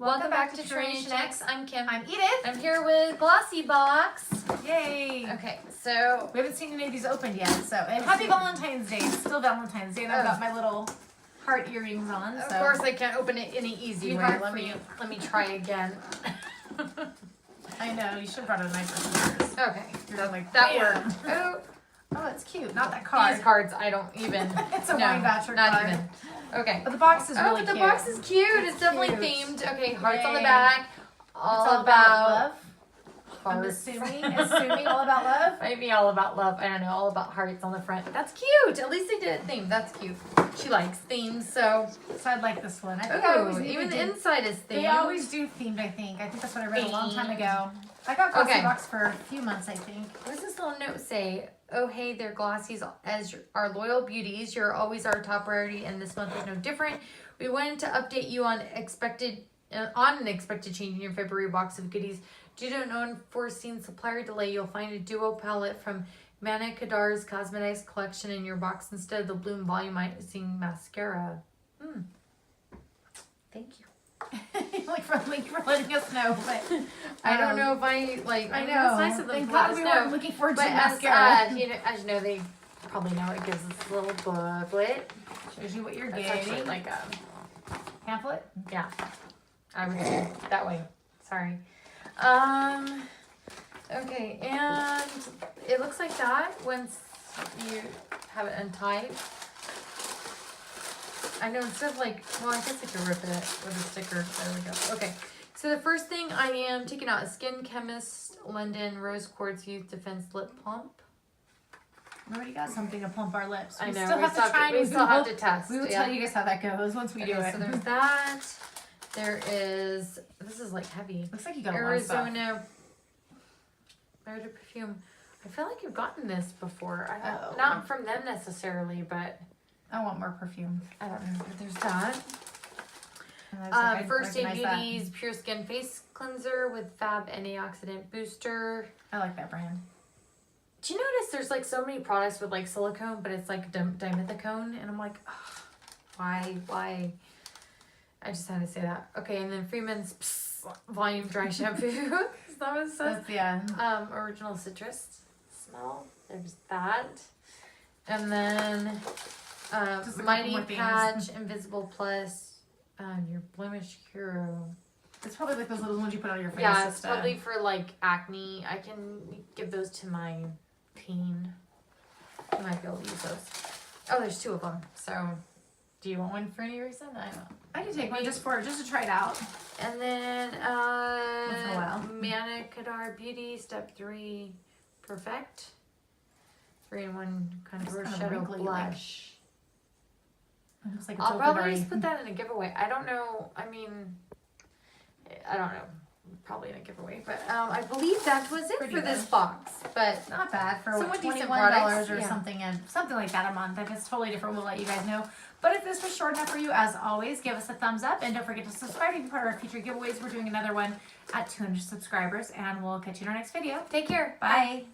Welcome back to Generation X. I'm Kim. I'm Edith. I'm here with Glossybox. Yay. Okay, so we haven't seen any of these opened yet, so and happy Valentine's Day. It's still Valentine's Day, and I've got my little heart earrings on. Of so. course I can't open it any easy way. Let me try again. I know, you should have brought a knife or scissors. Okay. That worked. Oh, that's cute. Not that card. These cards I don't even it's a wine voucher card. Not even. Okay. But the box is really cute. Oh, but the box is cute. It's definitely themed. Okay, hearts on the back. All about love. I'm assuming all about love. Maybe all about love. I don't know. All about hearts on the front. That's cute. At least they did it themed. That's cute. She likes themes, so I'd like this one. I think even the inside is themed. They always do themed. I think that's what I read a long time ago. I got Glossybox for a few months, I think. What does this little note say? Oh, hey, they're Glossies as our loyal beauties. You're always our top priority, and this month is no different. We wanted to update you on an expected change in your February box of goodies. Due to an unforeseen supplier delay, you'll find a duo palette from Mana Kadar's Cosmetics collection in your box instead of the Bloom Volumizing Mascara. Thank you. Thank you for letting us know, but I don't know if I know. It's nice of them to let us know. Looking forward to mascara. As you know, they probably know it gives us a little booklet. Shows you what you're getting. It's actually like a pamphlet. Yeah, I would do that way. Sorry. Okay, and it looks like that once you have it untied. I know instead of I guess I could rip it with a sticker. There we go. Okay, so the first thing I am taking out is Skin Chemist London Rose Quartz Youth Defense Lip Plump. We already got something to plump our lips. I know. We still have to test. We will tell you guys how that goes once we do it. So there's that. There is, this is heavy. Looks like you got Arizona perfume. I feel like you've gotten this before. Not from them necessarily, but I want more perfume. I don't know. But there's that. First Aid Beauty's Pure Skin Face Cleanser with Fab Antioxidant Booster. I like that brand. Do you notice there's so many products with silicone, but it's dimethicone, and I'm like, oh, why? I just had to say that. Okay, and then Freeman's Volume Dry Shampoo. Is that what it says? Yeah. Original citrus smell. There's that. And then Mighty Patch, Invisible Plus, your Blemish Hero. It's probably those little ones you put on your face. Yeah, it's probably for acne. I can give those to my teen. I might be able to use those. Oh, there's two of them. So, do you want one for any reason? I don't know. I can take one just to try it out. And then Mana Kadar Beauty Step 3 Perfect 3-in-1 kind of shadow blush. I'll probably just put that in a giveaway. I don't know. I don't know. Probably in a giveaway, but I believe that was it for this box. But not bad for $21 or something, and something like that a month. If it's totally different, we'll let you guys know. But if this was short enough for you, as always, give us a thumbs up and don't forget to subscribe to be part of our future giveaways. We're doing another one at 200 subscribers, and we'll catch you in our next video. Take care. Bye.